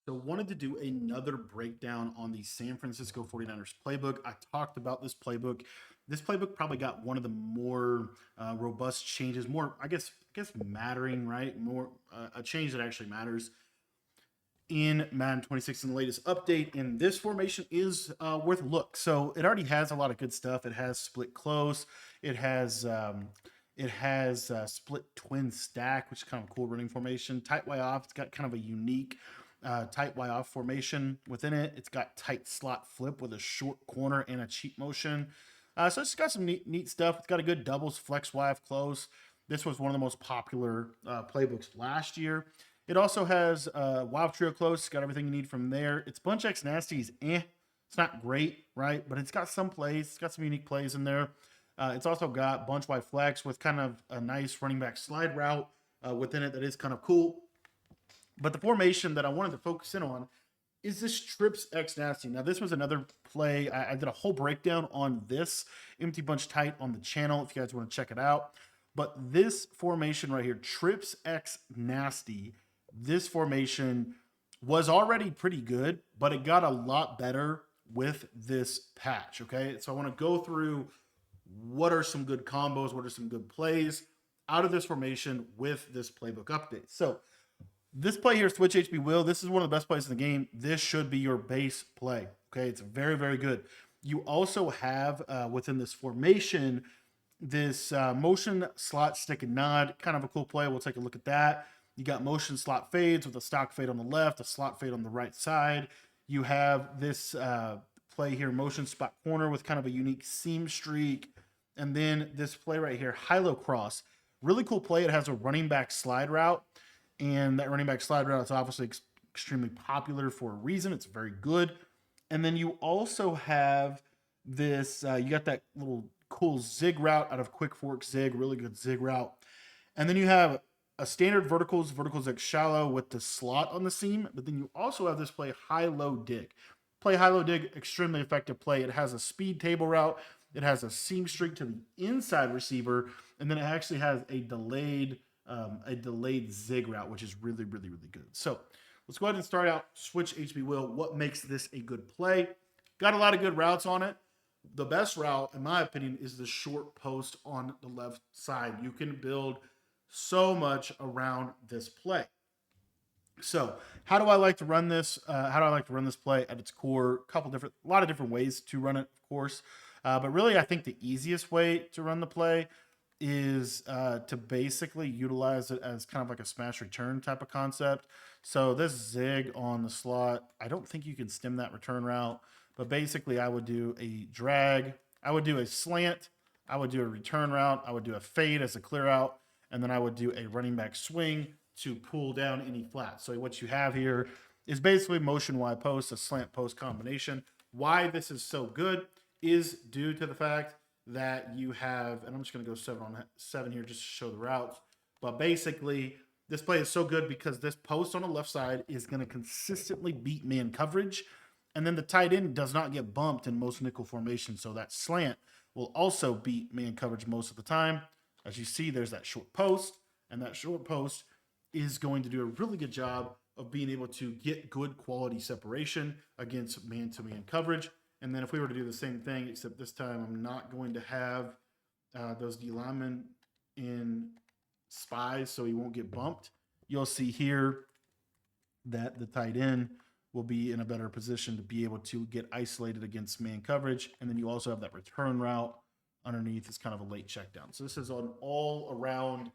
So wanted to do another breakdown on the San Francisco 49ers playbook. I talked about this playbook. This playbook probably got one of the more robust changes, more I guess mattering, right? More a change that actually matters in Madden 26 in the latest update. And this formation is worth a look. So it already has a lot of good stuff. It has split close. It has split twin stack, which is kind of a cool running formation. Tight Y off. It's got kind of a unique tight Y off formation within it. It's got tight slot flip with a short corner and a cheat motion. So it's got some neat stuff. It's got a good doubles flex Y off close. This was one of the most popular playbooks last year. It also has Wild Trio Close. It's got everything you need from there. Its Bunch X Nasty's It's not great, right? But it's got some plays. It's got some unique plays in there. It's also got Bunch Y Flex with kind of a nice running back slide route within it that is kind of cool. But the formation that I wanted to focus in on is this Trips X Nasty. Now, this was another play. I did a whole breakdown on this empty bunch tight on the channel if you guys want to check it out. But this formation right here, Trips X Nasty, this formation was already pretty good, but it got a lot better with this patch. Okay. So I want to go through what are some good combos, what are some good plays out of this formation with this playbook update. So this play here, Switch HB Will, this is one of the best plays in the game. This should be your base play. Okay, it's very, very good. You also have within this formation this motion slot stick and nod, kind of a cool play. We'll take a look at that. You got motion slot fades with a stock fade on the left, a slot fade on the right side. You have this play here, motion spot corner with kind of a unique seam streak. And then this play right here, high-low cross. Really cool play. It has a running back slide route. And that running back slide route is obviously extremely popular for a reason. It's very good. And then you also have this, you got that little cool zig route out of Quick Fork Zig, really good zig route. And then you have a standard verticals like shallow with the slot on the seam. But then you also have this play high-low dig. Play high-low dig, extremely effective play. It has a speed table route. It has a seam streak to the inside receiver. And then it actually has a delayed zig route, which is really, really, really good. So let's go ahead and start out Switch HB Will. What makes this a good play? Got a lot of good routes on it. The best route, in my opinion, is the short post on the left side. You can build so much around this play. So how do I like to run this? How do I like to run this play at its core? A lot of different ways to run it, of course. But really, I think the easiest way to run the play is to basically utilize it as kind of like a smash return type of concept. So this zig on the slot, I don't think you can stem that return route, but basically I would do a drag, I would do a slant, I would do a return route, I would do a fade as a clear out, and then I would do a running back swing to pull down any flat. So what you have here is basically motion Y post, a slant post combination. Why this is so good is due to the fact that you have, and I'm just going to go 7 here just to show the routes. But basically, this play is so good because this post on the left side is going to consistently beat man coverage. And then the tight end does not get bumped in most nickel formations. So that slant will also beat man coverage most of the time. As you see, there's that short post. And that short post is going to do a really good job of being able to get good quality separation against man-to-man coverage. And then if we were to do the same thing, except this time I'm not going to have those D linemen in spies so he won't get bumped. You'll see here that the tight end will be in a better position to be able to get isolated against man coverage. And then you also have that return route underneath is kind of a late check down. So this is an all around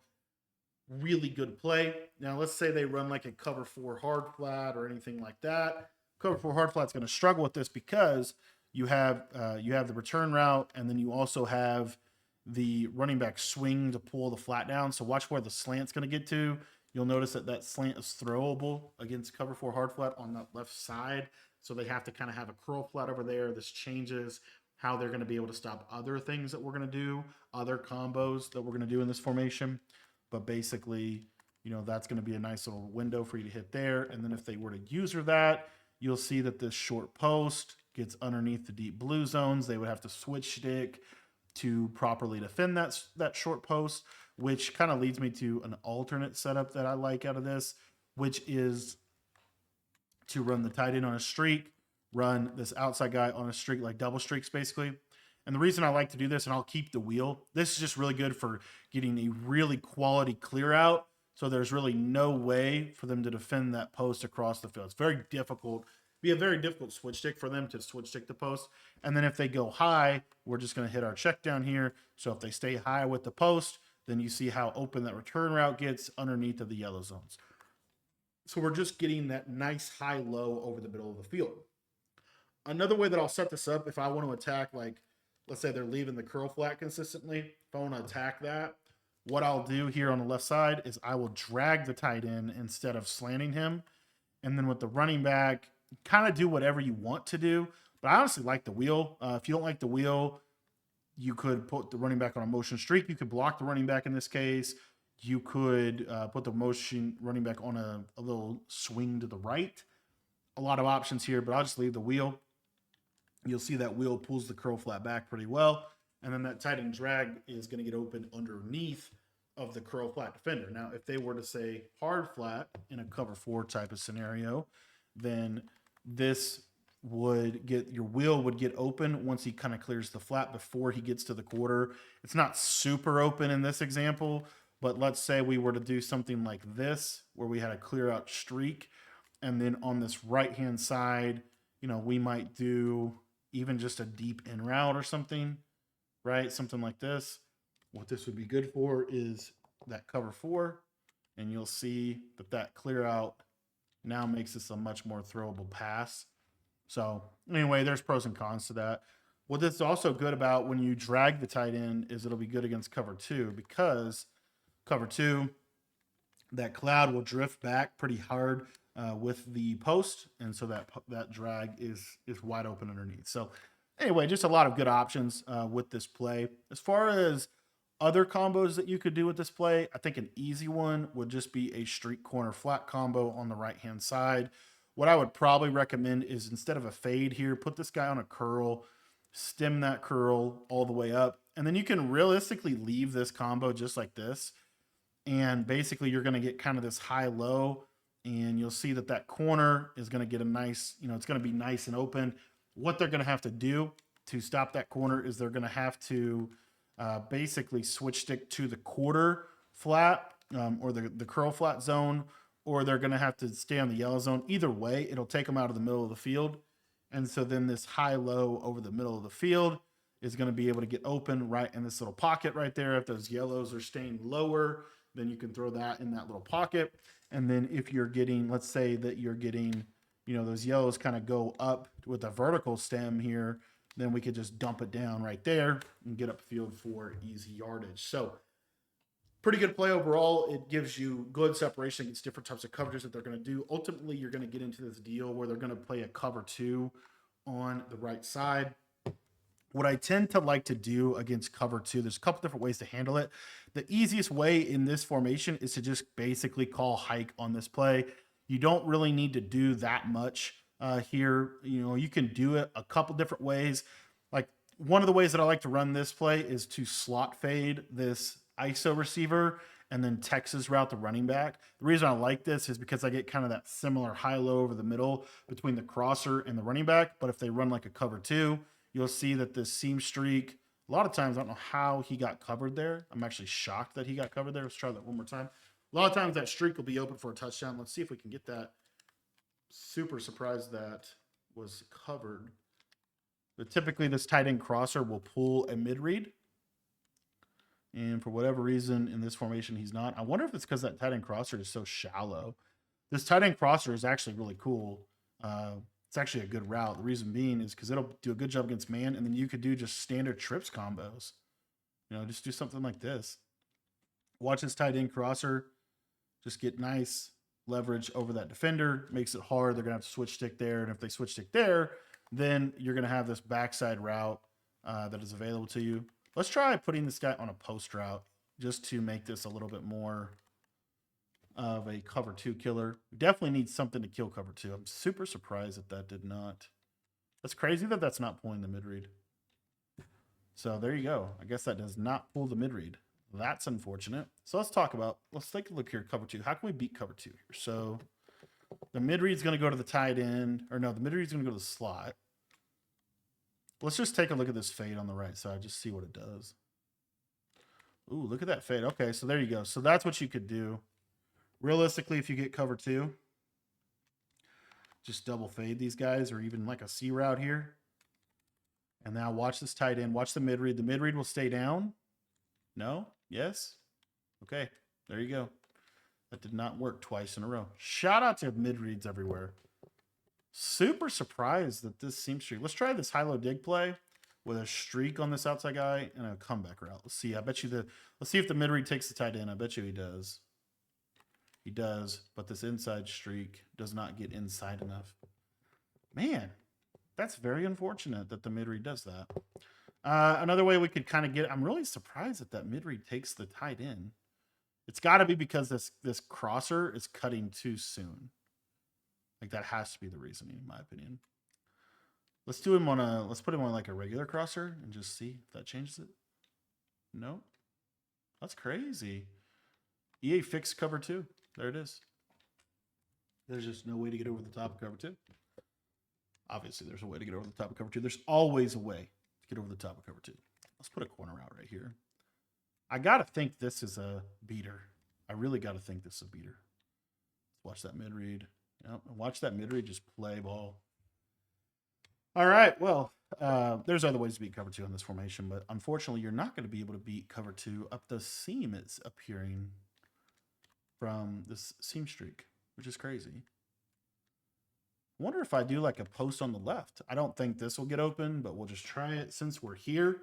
really good play. Now let's say they run like a cover 4 hard flat or anything like that. Cover 4 hard flat's going to struggle with this because you have the return route, and then you also have the running back swing to pull the flat down. So watch where the slant's going to get to. You'll notice that that slant is throwable against cover 4 hard flat on that left side. So they have to kind of have a curl flat over there. This changes how they're going to be able to stop other things that we're going to do, other combos that we're going to do in this formation. But basically, that's going to be a nice little window for you to hit there. And then if they were to user that, you'll see that this short post gets underneath the deep blue zones. They would have to switch stick to properly defend that short post, which kind of leads me to an alternate setup that I like out of this, which is to run the tight end on a streak, run this outside guy on a streak, like double streaks basically. And the reason I like to do this, and I'll keep the wheel, this is just really good for getting a really quality clear out. So there's really no way for them to defend that post across the field. It's very difficult. Be a very difficult switch stick for them to switch stick the post. And then if they go high, we're just going to hit our check down here. So if they stay high with the post, then you see how open that return route gets underneath of the yellow zones. So we're just getting that nice high low over the middle of the field. Another way that I'll set this up, if I want to attack, like, let's say they're leaving the curl flat consistently, if I want to attack that, what I'll do here on the left side is I will drag the tight end instead of slanting him. And then with the running back, kind of do whatever you want to do. But I honestly like the wheel. If you don't like the wheel, you could put the running back on a motion streak. You could block the running back in this case. You could put the motion running back on a little swing to the right. A lot of options here, but I'll just leave the wheel. You'll see that wheel pulls the curl flat back pretty well. And then that tight end drag is going to get open underneath of the curl flat defender. Now, if they were to say hard flat in a cover 4 type of scenario, then this would get, your wheel would get open once he kind of clears the flat before he gets to the quarter. It's not super open in this example, but let's say we were to do something like this, where we had a clear out streak. And then on this right-hand side, you know, we might do even just a deep in route or something, right? Something like this. What this would be good for is that cover 4, and you'll see that that clear out now makes this a much more throwable pass. So anyway, there's pros and cons to that. What this is also good about when you drag the tight end is it'll be good against cover 2, because cover 2, that cloud will drift back pretty hard with the post, and so that drag is wide open underneath. So anyway, just a lot of good options with this play. As far as other combos that you could do with this play, I think an easy one would just be a streak corner flat combo on the right hand side. What I would probably recommend is, instead of a fade here, put this guy on a curl, stem that curl all the way up, and then you can realistically leave this combo just like this. And basically you're going to get kind of this high low, and you'll see that that corner is going to get a nice, you know, it's going to be nice and open. What they're going to have to do to stop that corner is they're going to have to basically switch stick to the quarter flat or the curl flat zone, or they're going to have to stay on the yellow zone. Either way, it'll take them out of the middle of the field. And so then this high low over the middle of the field is going to be able to get open right in this little pocket right there. If those yellows are staying lower, then you can throw that in that little pocket. And then if you're getting, let's say that you're getting, you know, those yellows kind of go up with a vertical stem here, then we could just dump it down right there and get upfield for easy yardage. So pretty good play overall. It gives you good separation against different types of coverages that they're going to do. Ultimately, you're going to get into this deal where they're going to play a cover 2 on the right side. What I tend to like to do against cover 2, there's a couple different ways to handle it. The easiest way in this formation is to just basically call hike on this play. You don't really need to do that much here. You know, you can do it a couple different ways. Like, one of the ways that I like to run this play is to slot fade this ISO receiver and then Texas route the running back. The reason I like this is because I get kind of that similar high-low over the middle between the crosser and the running back. But if they run like a cover 2, you'll see that this seam streak, a lot of times, I don't know how he got covered there. I'm actually shocked that he got covered there. Let's try that one more time. A lot of times that streak will be open for a touchdown. Let's see if we can get that. Super surprised that was covered. But typically this tight end crosser will pull a mid-read. And for whatever reason in this formation, he's not. I wonder if it's because that tight end crosser is so shallow. This tight end crosser is actually really cool. It's actually a good route. The reason being is because it'll do a good job against man, and then you could do just standard trips combos. You know, just do something like this. Watch this tight end crosser just get nice leverage over that defender. Makes it hard. They're going to have to switch stick there, and if they switch stick there, then you're going to have this backside route that is available to you. Let's try putting this guy on a post route just to make this a little bit more of a cover 2 killer. We definitely need something to kill cover 2. I'm super surprised that that did not. That's crazy that that's not pulling the mid read. So there you go. I guess that does not pull the mid read. That's unfortunate. So let's take a look here at cover 2. How can we beat cover 2 here? So The mid read's going to go to the tight end. Or no, the mid read's going to go to the slot. Let's just take a look at this fade on the right side. Just see what it does. Ooh, look at that fade. Okay, so there you go. So that's what you could do. Realistically, if you get cover 2, just double fade these guys, or even like a C route here. And now watch this tight end. Watch the mid read. The mid read will stay down. No? Yes? Okay, there you go. That did not work twice in a row. Shout out to mid reads everywhere. Super surprised that this seam streak. Let's try this high-low dig play with a streak on this outside guy and a comeback route. Let's see. I bet you let's see if the mid read takes the tight end. I bet you he does. He does, but this inside streak does not get inside enough. Man, that's very unfortunate that the mid read does that. Another way we could kind of I'm really surprised that mid read takes the tight end. It's got to be because this crosser is cutting too soon. Like that has to be the reasoning, in my opinion. Let's put him on like a regular crosser and just see if that changes it. No, that's crazy. EA fixed cover 2. There it is. There's just no way to get over the top of cover 2. Obviously, there's a way to get over the top of cover 2. There's always a way to get over the top of cover 2. Let's put a corner out right here. I got to think this is a beater. I really got to think this is a beater. Let's watch that mid read. Yep, watch that mid read just play ball. All right, well, there's other ways to beat cover 2 in this formation, but unfortunately, you're not going to be able to beat cover 2 up the seam it's appearing from this seam streak, which is crazy. I wonder if I do like a post on the left. I don't think this will get open, but we'll just try it since we're here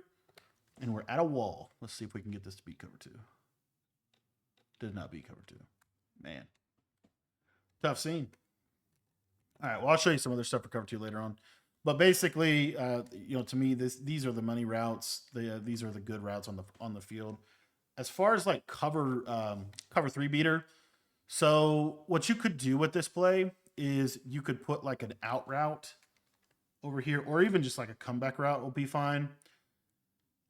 and we're at a wall. Let's see if we can get this to beat cover 2. Did not beat cover 2. Man. Tough scene. All right, well, I'll show you some other stuff for cover 2 later on. But basically, to me, these are the money routes. These are the good routes on the field. As far as like cover 3 beater, so what you could do with this play is you could put like an out route over here, or even just like a comeback route will be fine.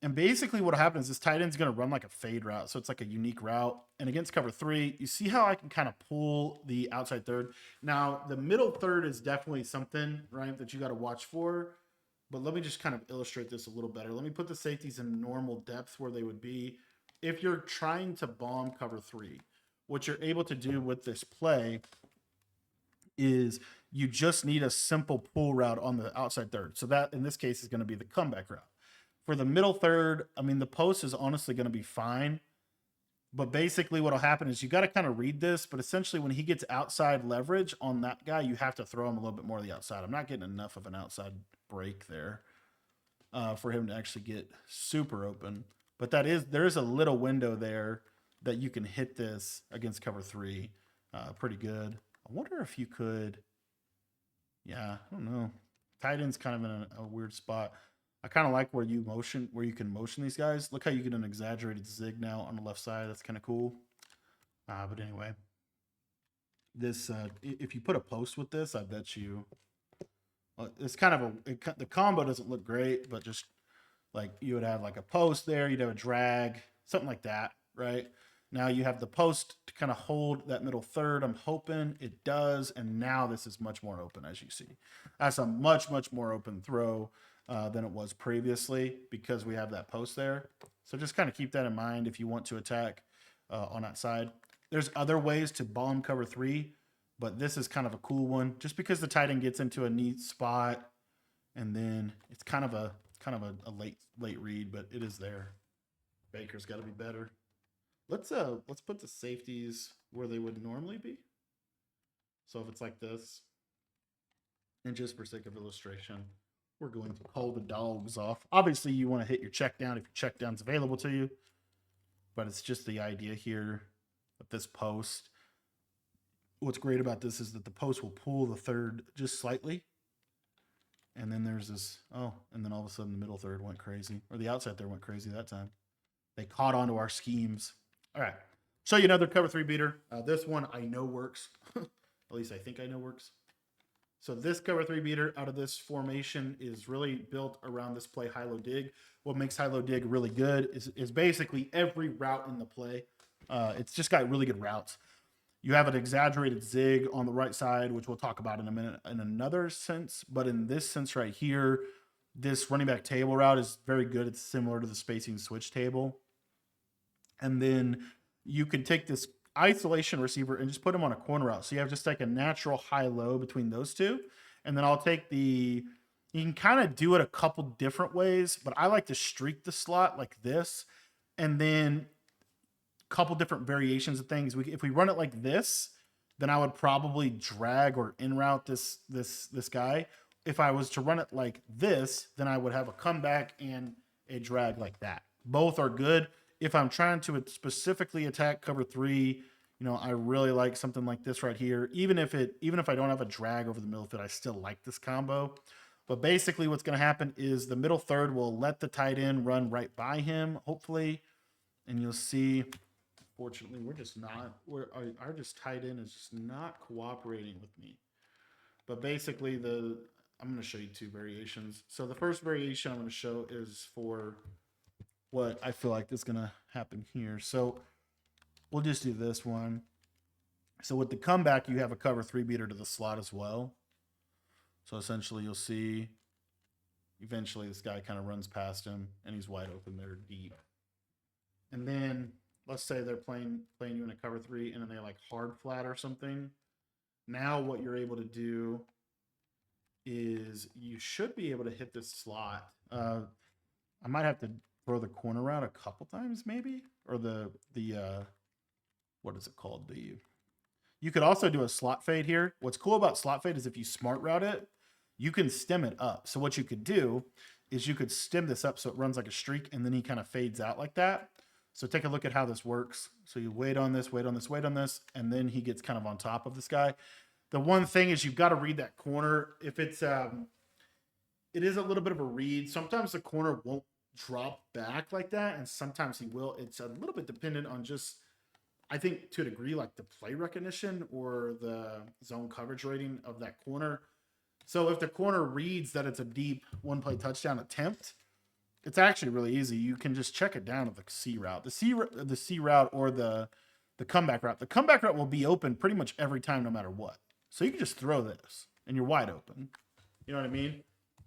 And basically what happens is this tight end's going to run like a fade route. So it's like a unique route. And against cover 3, you see how I can kind of pull the outside third. Now, the middle third is definitely something, right, that you got to watch for. But let me just kind of illustrate this a little better. Let me put the safeties in normal depth where they would be. If you're trying to bomb cover 3, what you're able to do with this play is you just need a simple pull route on the outside third. So that, in this case, is going to be the comeback route. For the middle third, I mean, the post is honestly going to be fine. But basically what will happen is you got to kind of read this. But essentially when he gets outside leverage on that guy, you have to throw him a little bit more to the outside. I'm not getting enough of an outside break there for him to actually get super open. But there is a little window there that you can hit this against cover 3 pretty good. I wonder if you could, I don't know. Tight end's kind of in a weird spot. I kind of like where you can motion these guys. Look how you get an exaggerated zig now on the left side. That's kind of cool. But anyway, this if you put a post with this, I bet you it's kind of the combo doesn't look great, but just like you would have like a post there, you'd have a drag, something like that, right? Now you have the post to kind of hold that middle third. I'm hoping it does, and now this is much more open, as you see. That's a much, much more open throw than it was previously because we have that post there. So just kind of keep that in mind if you want to attack on that side. There's other ways to bomb cover 3, but this is kind of a cool one just because the tight end gets into a neat spot, and then it's kind of a late read, but it is there. Baker's got to be better. Let's put the safeties where they would normally be. So if it's like this, and just for sake of illustration, we're going to call the dogs off. Obviously, you want to hit your check down if your check down's available to you, but it's just the idea here of this post. What's great about this is that the post will pull the third just slightly, and then there's this, and then all of a sudden the middle third went crazy, or the outside third went crazy that time. They caught on to our schemes. All right, show you another cover 3 beater. This one I know works. At least I think I know works. So this cover 3 beater out of this formation is really built around this play high-low dig. What makes high-low dig really good is basically every route in the play. It's just got really good routes. You have an exaggerated zig on the right side, which we'll talk about in a minute in another sense. But in this sense right here, this running back table route is very good. It's similar to the spacing switch table. And then you can take this isolation receiver and just put him on a corner route. So you have just like a natural high-low between those two. And then I'll take the, you can kind of do it a couple different ways, but I like to streak the slot like this. And then a couple different variations of things. If we run it like this, then I would probably drag or in route this guy. If I was to run it like this, then I would have a comeback and a drag like that. Both are good. If I'm trying to specifically attack cover 3, I really like something like this right here. Even if I don't have a drag over the middle of it, I still like this combo. But basically what's going to happen is the middle third will let the tight end run right by him, hopefully. And you'll see, fortunately, our just tight end is just not cooperating with me. But basically I'm going to show you two variations. So the first variation I'm going to show is for what I feel like is going to happen here. So we'll just do this one. So with the comeback, you have a cover 3 beater to the slot as well. So essentially you'll see eventually this guy kind of runs past him and he's wide open there deep. And then let's say they're playing you in a cover 3 and then they like hard flat or something. Now what you're able to do is you should be able to hit this slot. I might have to throw the corner route a couple times maybe, or the what is it called? You could also do a slot fade here. What's cool about slot fade is if you smart route it, you can stem it up. So what you could do is you could stem this up so it runs like a streak and then he kind of fades out like that. So take a look at how this works. So you wait on this, wait on this, wait on this, and then he gets kind of on top of this guy. The one thing is you've got to read that corner. If it's it is a little bit of a read. Sometimes the corner won't drop back like that, and sometimes he will. It's a little bit dependent on just, I think to a degree, like the play recognition or the zone coverage rating of that corner. So if the corner reads that it's a deep one play touchdown attempt, it's actually really easy. You can just check it down to the C route. The C route or the comeback route. The comeback route will be open pretty much every time no matter what. So you can just throw this and you're wide open. You know what I mean?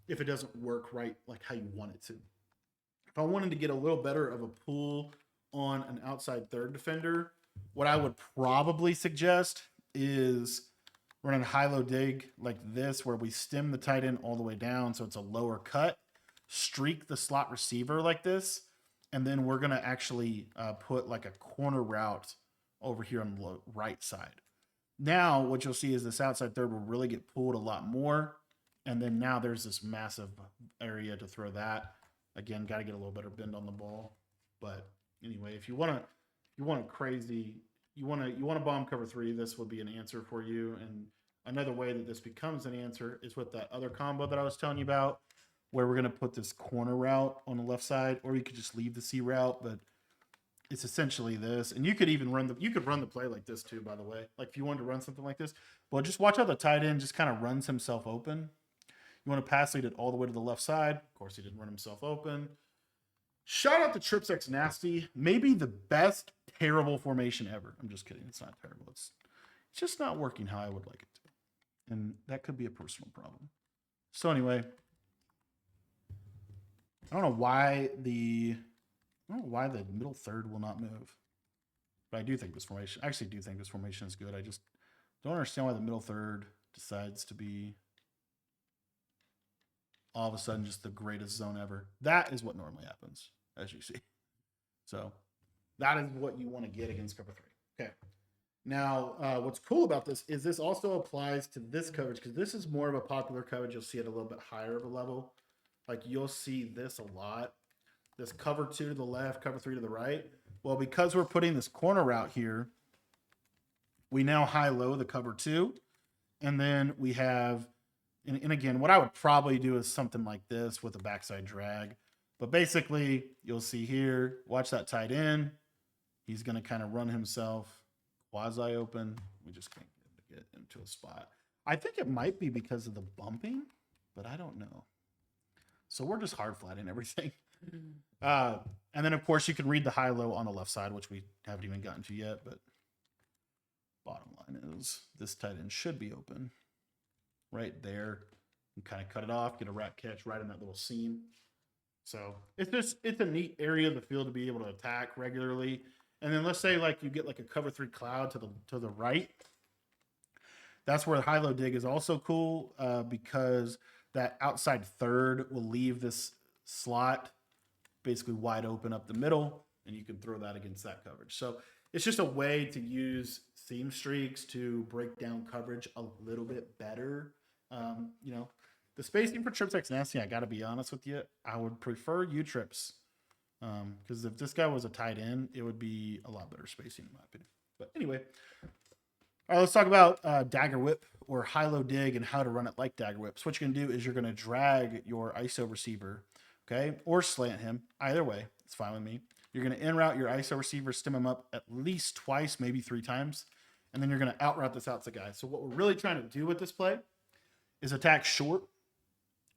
If it doesn't work right like how you want it to. If I wanted to get a little better of a pull on an outside third defender, what I would probably suggest is running high-low dig like this, where we stem the tight end all the way down so it's a lower cut, streak the slot receiver like this, and then we're going to actually put like a corner route over here on the right side. Now what you'll see is this outside third will really get pulled a lot more, and then now there's this massive area to throw that. Again, got to get a little better bend on the ball. But anyway, if you want to bomb cover 3, this would be an answer for you. And another way that this becomes an answer is with that other combo that I was telling you about, where we're going to put this corner route on the left side, or you could just leave the C route, but it's essentially this. And you could even run the play like this too, by the way. Like if you wanted to run something like this, well, just watch how the tight end just kind of runs himself open. You want to pass lead it all the way to the left side. Of course, he didn't run himself open. Shout out to TripSX Nasty. Maybe the best terrible formation ever. I'm just kidding. It's not terrible. It's just not working how I would like it to. And that could be a personal problem. So anyway, I don't know why the middle third will not move. But I do think this formation, I actually do think this formation is good. I just don't understand why the middle third decides to be all of a sudden just the greatest zone ever. That is what normally happens, as you see. So that is what you want to get against cover 3. Okay. Now, what's cool about this is this also applies to this coverage, because this is more of a popular coverage. You'll see it a little bit higher of a level. Like you'll see this a lot. This cover 2 to the left, cover 3 to the right. Well, because we're putting this corner route here, we now high-low the cover 2. And then we have, and again, what I would probably do is something like this with a backside drag. But basically, you'll see here, watch that tight end. He's going to kind of run himself quasi open. We just can't get into a spot. I think it might be because of the bumping, but I don't know. So we're just hard flatting everything. And then, of course, you can read the high-low on the left side, which we haven't even gotten to yet. But Bottom line is this tight end should be open right there. And kind of cut it off, get a rat catch right in that little seam. So it's a neat area of the field to be able to attack regularly. And then let's say like you get like a cover 3 cloud to the right. That's where the high-low dig is also cool because that outside third will leave this slot basically wide open up the middle, and you can throw that against that coverage. So it's just a way to use seam streaks to break down coverage a little bit better. You know, the spacing for trips X nasty, I got to be honest with you, I would prefer U trips because if this guy was a tight end, it would be a lot better spacing in my opinion. But anyway, all right, let's talk about Dagger Whip or high-low dig and how to run it like Dagger Whip. So what you're going to do is you're going to drag your ISO receiver, okay, or slant him. Either way, it's fine with me. You're going to in route your ISO receiver, stem him up at least twice, maybe 3 times, and then you're going to out route this outside guy. So what we're really trying to do with this play is attack short.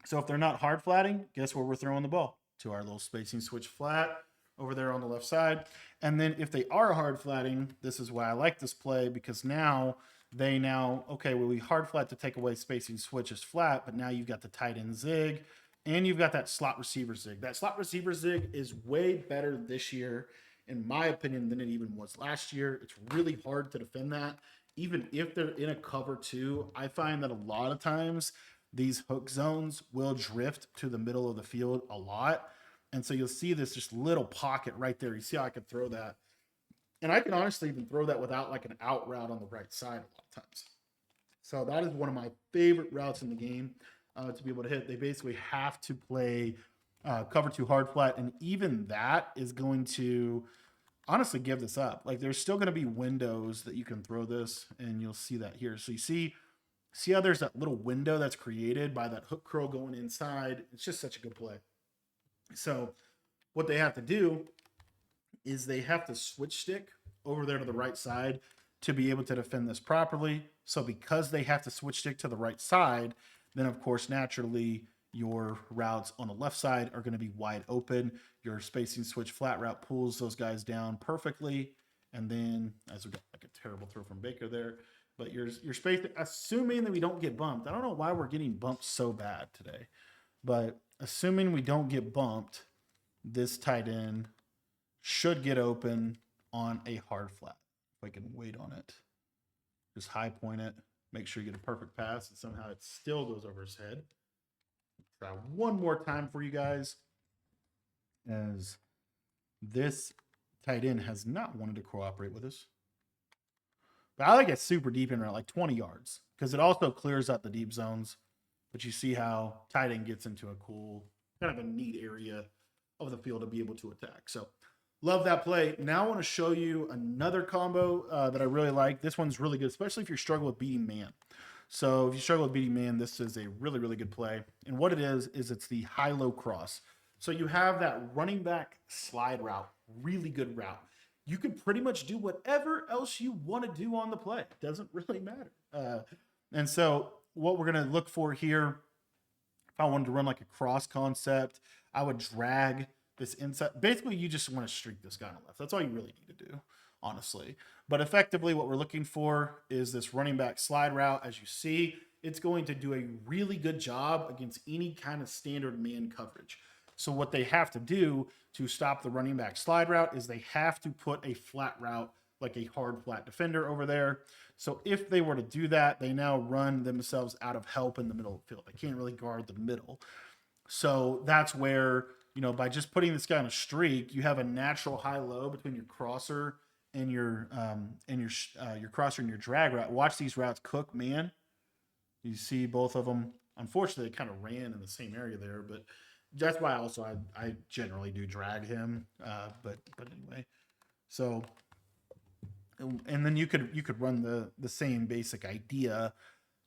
So if they're not hard flatting, guess where we're throwing the ball? To our little spacing switch flat over there on the left side. And then if they are hard flatting, this is why I like this play, because now okay, well, we hard flat to take away spacing switch is flat, but now you've got the tight end zig and you've got that slot receiver zig. That slot receiver zig is way better this year, in my opinion, than it even was last year. It's really hard to defend that. Even if they're in a cover 2, I find that a lot of times these hook zones will drift to the middle of the field a lot. And so you'll see this just little pocket right there. You see how I could throw that. And I can honestly even throw that without like an out route on the right side a lot of times. So that is one of my favorite routes in the game to be able to hit. They basically have to play cover 2 hard flat. And even that is going to honestly give this up. Like there's still going to be windows that you can throw this, and you'll see that here. So you see how there's that little window that's created by that hook curl going inside. It's just such a good play. So what they have to do is they have to switch stick over there to the right side to be able to defend this properly. So because they have to switch stick to the right side, then of course, naturally, your routes on the left side are going to be wide open. Your spacing switch flat route pulls those guys down perfectly. And then, as we got like a terrible throw from Baker there, but your space, assuming that we don't get bumped. I don't know why we're getting bumped so bad today, but assuming we don't get bumped, this tight end should get open on a hard flat. If I can wait on it, just high point it, make sure you get a perfect pass, and somehow it still goes over his head. Try one more time for you guys, as this tight end has not wanted to cooperate with us. But I like it super deep in route, like 20 yards, because it also clears out the deep zones. But you see how tight end gets into a cool, kind of a neat area of the field to be able to attack. So love that play. Now I want to show you another combo that I really like. This one's really good, especially if you're struggling with beating man. So if you struggle with beating man, this is a really, really good play. And what it is it's the high-low cross. So you have that running back slide route, really good route. You can pretty much do whatever else you want to do on the play. It doesn't really matter. And so what we're going to look for here, if I wanted to run like a cross concept, I would drag this inside. Basically, you just want to streak this guy on the left. That's all you really need to do, honestly. But effectively, what we're looking for is this running back slide route. As you see, it's going to do a really good job against any kind of standard man coverage. So what they have to do to stop the running back slide route is they have to put a flat route, like a hard flat defender over there. So if they were to do that, they now run themselves out of help in the middle of the field. They can't really guard the middle. So that's where, by just putting this guy on a streak, you have a natural high-low between your crosser and your crosser and your drag route. Watch these routes cook, man. You see both of them. Unfortunately, they kind of ran in the same area there, but that's why also I generally do drag him. But anyway, so and then you could run the same basic idea.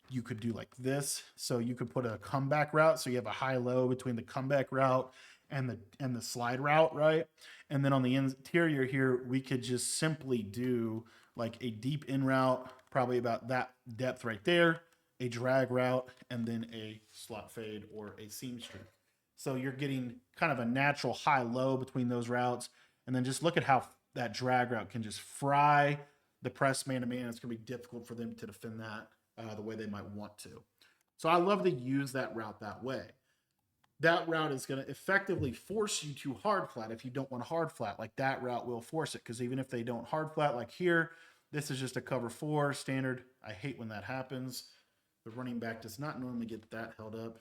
You could do like this. So you could put a comeback route. So you have a high-low between the comeback route and the slide route, right? And then on the interior here, we could just simply do like a deep in route, probably about that depth right there, a drag route, and then a slot fade or a seam streak. So you're getting kind of a natural high-low between those routes. And then just look at how that drag route can just fry the press man to man, it's going to be difficult for them to defend that the way they might want to. So I love to use that route that way. That route is going to effectively force you to hard flat if you don't want hard flat. Like that route will force it, because even if they don't hard flat like here, this is just a cover 4 standard. I hate when that happens. The running back does not normally get that held up,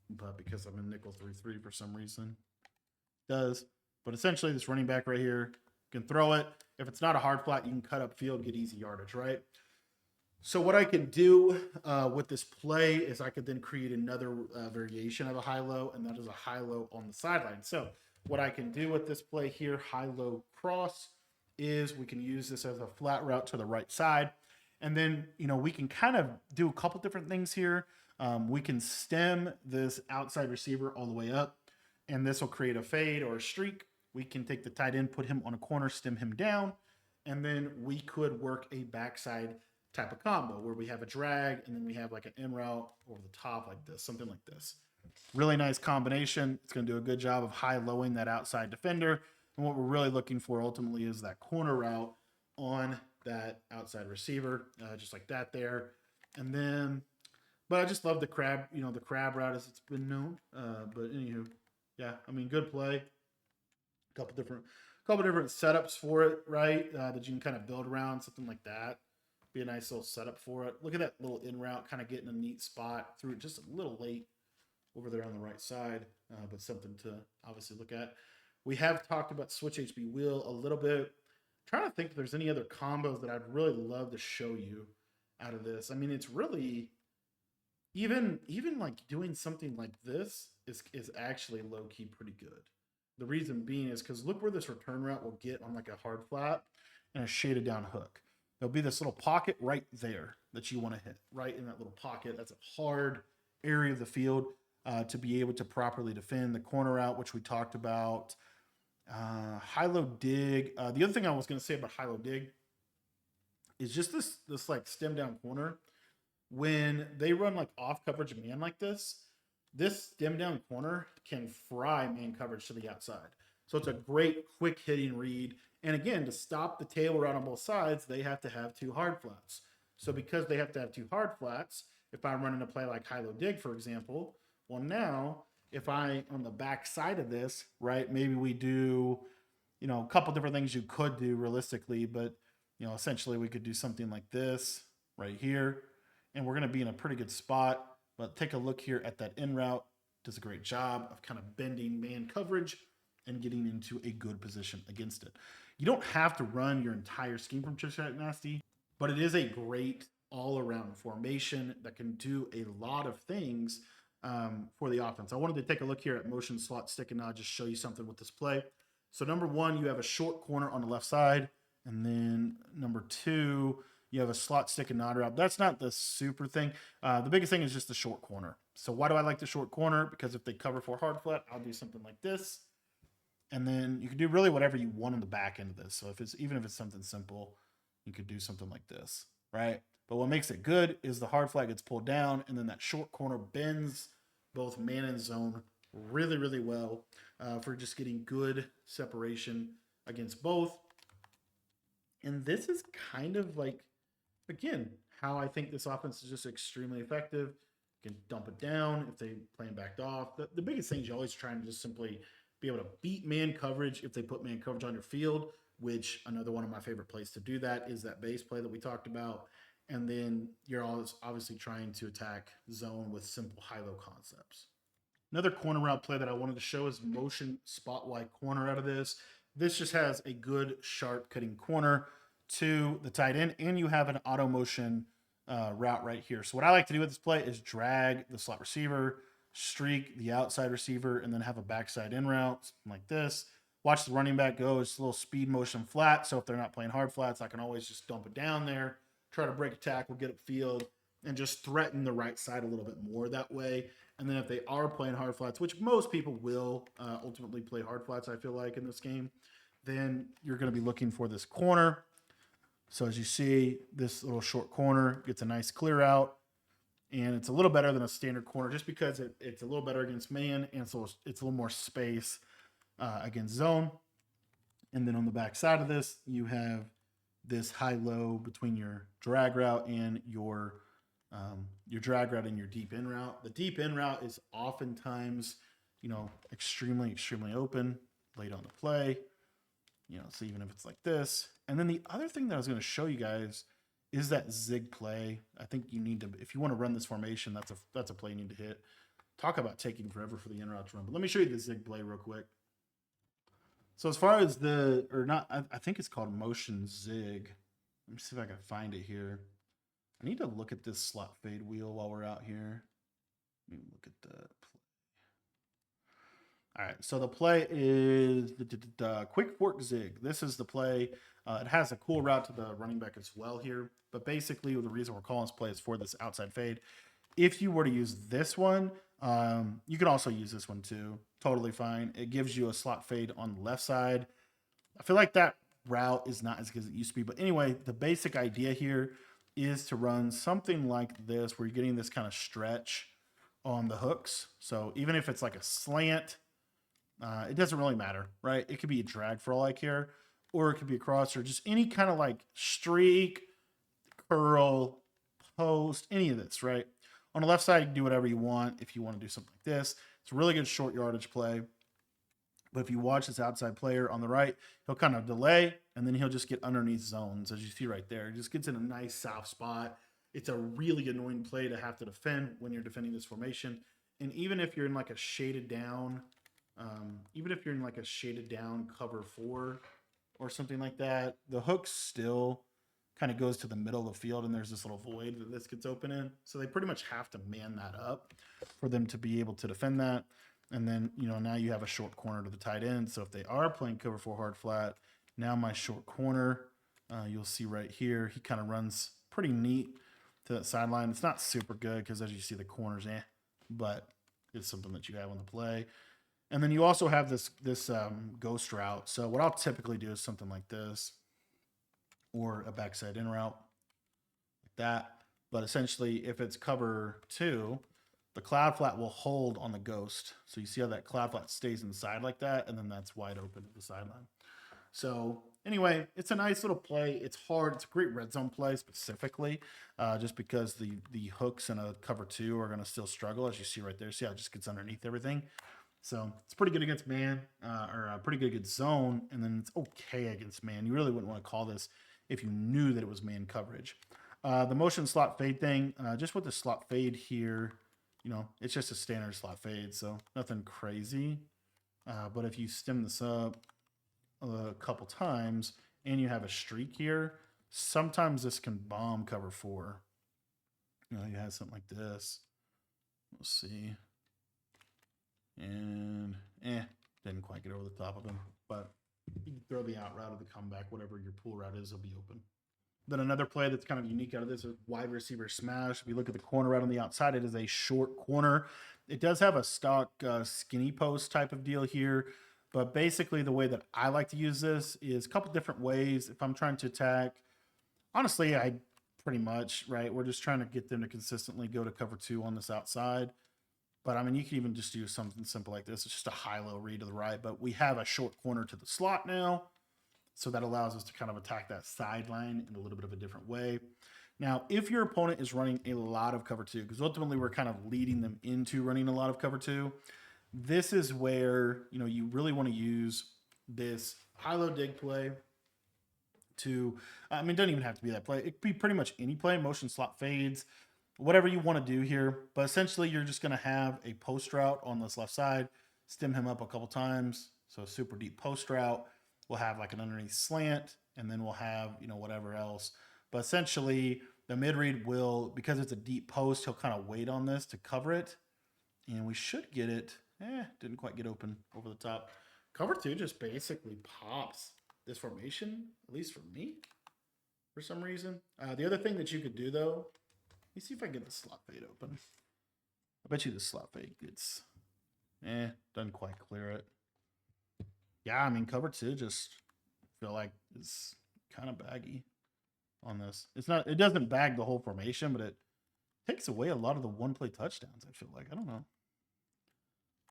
but because I'm in nickel 3-3 for some reason, it does. But essentially, this running back right here can throw it. If it's not a hard flat, you can cut up field, get easy yardage, right? So what I could do with this play is I could then create another variation of a high-low, and that is a high-low on the sideline. So what I can do with this play here, high-low cross, is we can use this as a flat route to the right side. And then, we can kind of do a couple different things here. We can stem this outside receiver all the way up, and this will create a fade or a streak. We can take the tight end, put him on a corner, stem him down, and then we could work a backside type of combo where we have a drag and then we have like an in route over the top like this, something like this. Really nice combination. It's going to do a good job of high-lowing that outside defender. And what we're really looking for ultimately is that corner route on that outside receiver, just like that there. And then, but I just love the crab, the crab route as it's been known. But anywho, yeah, I mean, good play. Couple different setups for it, right? That you can kind of build around, something like that. Be a nice little setup for it. Look at that little in route, kind of getting a neat spot through it, just a little late over there on the right side, but something to obviously look at. We have talked about switch HB wheel a little bit. I'm trying to think if there's any other combos that I'd really love to show you out of this. I mean, it's really even like doing something like this is actually low key pretty good. The reason being is because look where this return route will get on like a hard flat and a shaded down hook. There'll be this little pocket right there that you want to hit, right in that little pocket. That's a hard area of the field to be able to properly defend the corner out, which we talked about. High-low dig. The other thing I was going to say about high-low dig is just this like stem down corner. When they run like off coverage man like this stem down corner can fry man coverage to the outside. So it's a great quick hitting read. And again, to stop the tail route on both sides, they have to have 2 hard flats. So because they have to have 2 hard flats, if I'm running a play like high-low dig, for example, well now, if I, on the back side of this, right, maybe we do, a couple different things you could do realistically, but, essentially we could do something like this right here, and we're going to be in a pretty good spot. But take a look here at that in route. Does a great job of kind of bending man coverage and getting into a good position against it. You don't have to run your entire scheme from Chip Chat Nasty, but it is a great all-around formation that can do a lot of things for the offense. I wanted to take a look here at motion slot stick and nod, just show you something with this play. So number 1, you have a short corner on the left side, and then number 2, you have a slot stick and nod route. That's not the super thing. The biggest thing is just the short corner. So why do I like the short corner? Because if they cover for hard flat, I'll do something like this. And then you can do really whatever you want on the back end of this. So even if it's something simple, you could do something like this, right? But what makes it good is the hard flat gets pulled down, and then that short corner bends both man and zone really, really well for just getting good separation against both. And this is kind of like, again, how I think this offense is just extremely effective. You can dump it down if they playing backed off. The biggest thing is you're always trying to just simply be able to beat man coverage if they put man coverage on your field, which another one of my favorite plays to do that is that base play that we talked about. And then you're always obviously trying to attack zone with simple high-low concepts. Another corner route play that I wanted to show is motion spot wide corner out of this. This just has a good sharp cutting corner to the tight end, and you have an auto motion route right here. So what I like to do with this play is drag the slot receiver, streak the outside receiver, and then have a backside in route like this. Watch the running back go. It's a little speed motion flat. So if they're not playing hard flats, I can always just dump it down there, try to break a tackle, get upfield, and just threaten the right side a little bit more that way. And then if they are playing hard flats, which most people will ultimately play hard flats, I feel like, in this game, then you're going to be looking for this corner. So as you see, this little short corner gets a nice clear out, and it's a little better than a standard corner just because it's a little better against man, and so it's a little more space against zone. And then on the back side of this, you have this high-low between your drag route and your drag route and your deep in route. The deep in route is oftentimes, extremely open, late on the play. So even if it's like this. And then the other thing that I was going to show you guys is that zig play. I think you need to, if you want to run this formation, that's a play you need to hit. Talk about taking forever for the in route to run. But let me show you the zig play real quick. So as far as I think it's called motion zig. Let me see if I can find it here. I need to look at this slot fade wheel while we're out here. Let me look at the play. All right, so the play is the quick fork zig. This is the play. It has a cool route to the running back as well here. But basically, the reason we're calling this play is for this outside fade. If you were to use this one, you can also use this one too. Totally fine. It gives you a slot fade on the left side. I feel like that route is not as good as it used to be. But anyway, the basic idea here is to run something like this where you're getting this kind of stretch on the hooks. So even if it's like a slant, it doesn't really matter, right? It could be a drag for all I care, or it could be a cross, or just any kind of like streak, curl, post, any of this, right? On the left side, you can do whatever you want if you want to do something like this. It's a really good short yardage play. But if you watch this outside player on the right, he'll kind of delay, and then he'll just get underneath zones, as you see right there. He just gets in a nice soft spot. It's a really annoying play to have to defend when you're defending this formation. And even if you're in like a shaded down, cover 4 or something like that, the hook still kind of goes to the middle of the field, and there's this little void that this gets open in. So they pretty much have to man that up for them to be able to defend that. And then, now you have a short corner to the tight end. So if they are playing cover 4 hard flat, now my short corner, you'll see right here, he kind of runs pretty neat to that sideline. It's not super good because as you see the corners, but it's something that you have on the play. And then you also have this ghost route. So what I'll typically do is something like this, or a backside in route like that. But essentially, if it's cover 2, the cloud flat will hold on the ghost. So you see how that cloud flat stays inside like that, and then that's wide open to the sideline. So anyway, it's a nice little play. It's hard. It's a great red zone play specifically, just because the hooks in a cover 2 are going to still struggle, as you see right there. See how it just gets underneath everything. So it's pretty good against man, or pretty good against zone, and then it's okay against man. You really wouldn't want to call this if you knew that it was man coverage. The motion slot fade thing, just with the slot fade here, it's just a standard slot fade, so nothing crazy. But if you stem this up a couple times and you have a streak here, sometimes this can bomb cover 4. You have something like this. We'll see. And didn't quite get over the top of him, but you can throw the out route or the comeback, whatever your pull route is, will be open. Then another play that's kind of unique out of this is wide receiver smash. If you look at the corner right on the outside, it is a short corner. It does have a stock skinny post type of deal here, but basically the way that I like to use this is a couple different ways. If I'm trying to attack, honestly, I pretty much, right, we're just trying to get them to consistently go to cover 2 on this outside. But I mean, you can even just do something simple like this. It's just a high-low read to the right, but we have a short corner to the slot now. So that allows us to kind of attack that sideline in a little bit of a different way. Now, if your opponent is running a lot of cover 2, because ultimately we're kind of leading them into running a lot of cover 2, this is where, you really want to use this high-low dig play to, it doesn't even have to be that play. It could be pretty much any play, motion slot fades, whatever you want to do here. But essentially, you're just going to have a post route on this left side, stem him up a couple times. So super deep post route. We'll have like an underneath slant, and then we'll have, whatever else. But essentially, the mid read will, because it's a deep post, he'll kind of wait on this to cover it. And we should get it. Didn't quite get open over the top. Cover 2 just basically pops this formation, at least for me, for some reason. The other thing that you could do, though, let me see if I can get the slot fade open. I bet you the slot fade gets, doesn't quite clear it. Yeah, cover 2 just feel like it's kind of baggy on this. It doesn't bag the whole formation, but it takes away a lot of the one-play touchdowns, I feel like. I don't know.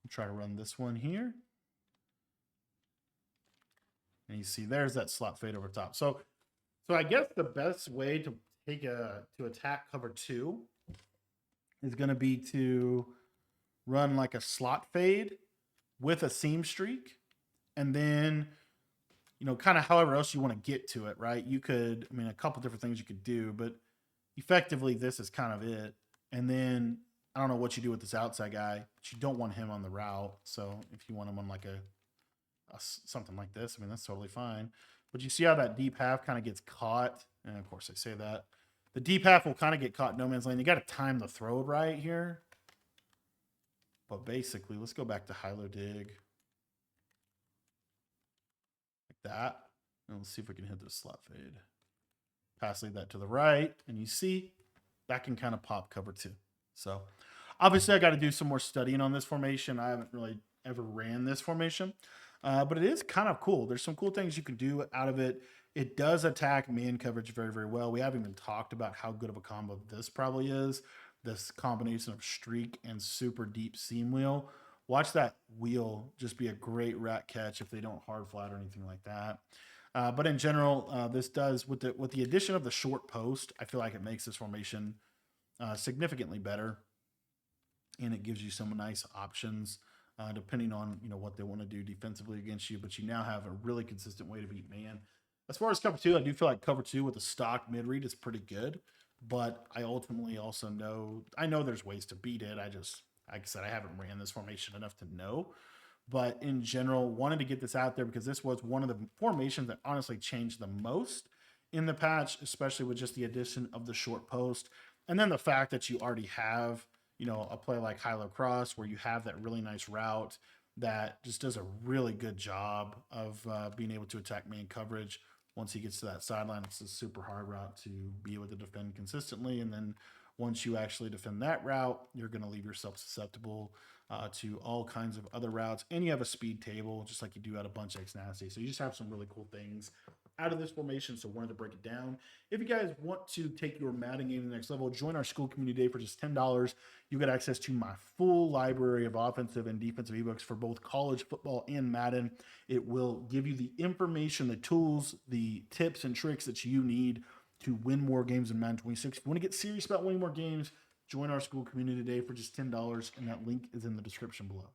I'll try to run this one here. And you see there's that slot fade over top. So So I guess the best way to to attack cover two is going to be to run like a slot fade with a seam streak, and then kind of however else you want to get to it, right? You could, I mean, a couple different things you could do, but effectively this is kind of it. And then I don't know what you do with this outside guy, but you don't want him on the route. So if you want him on like something like this, I mean, that's totally fine. But you see how that deep half kind of gets caught, and of course I say that the deep half will kind of get caught in no man's land. You got to time the throw right here. But basically, let's go back to high-low dig. Like that. And let's see if we can hit this slot fade. Pass lead that to the right, and you see that can kind of pop cover two. So obviously I got to do some more studying on this formation. I haven't really ever ran this formation, but it is kind of cool. There's some cool things you can do out of it. It does attack man coverage very, very well. We haven't even talked about how good of a combo this probably is. This combination of streak and super deep seam wheel. Watch that wheel just be a great rat catch if they don't hard flat or anything like that. But in general, this does with the addition of the short post, I feel like it makes this formation significantly better, and it gives you some nice options depending on what they want to do defensively against you. But you now have a really consistent way to beat man. As far as cover two, I do feel like cover two with a stock mid read is pretty good, but I ultimately also know there's ways to beat it. I just, like I said, I haven't ran this formation enough to know. But in general, wanted to get this out there because this was one of the formations that honestly changed the most in the patch, especially with just the addition of the short post. And then the fact that you already have, a play like high-low cross where you have that really nice route that just does a really good job of being able to attack man coverage. Once he gets to that sideline, it's a super hard route to be able to defend consistently. And then once you actually defend that route, you're going to leave yourself susceptible to all kinds of other routes. And you have a speed table, just like you do at a bunch X Nasty. So you just have some really cool things out of this formation. So wanted to break it down. If you guys want to take your Madden game to the next level, join our school community day for just $10. You get access to my full library of offensive and defensive ebooks for both college football and Madden. It will give you the information, the tools, the tips and tricks that you need to win more games in Madden 26. If you want to get serious about winning more games, join our school community today for just $10, and that link is in the description below.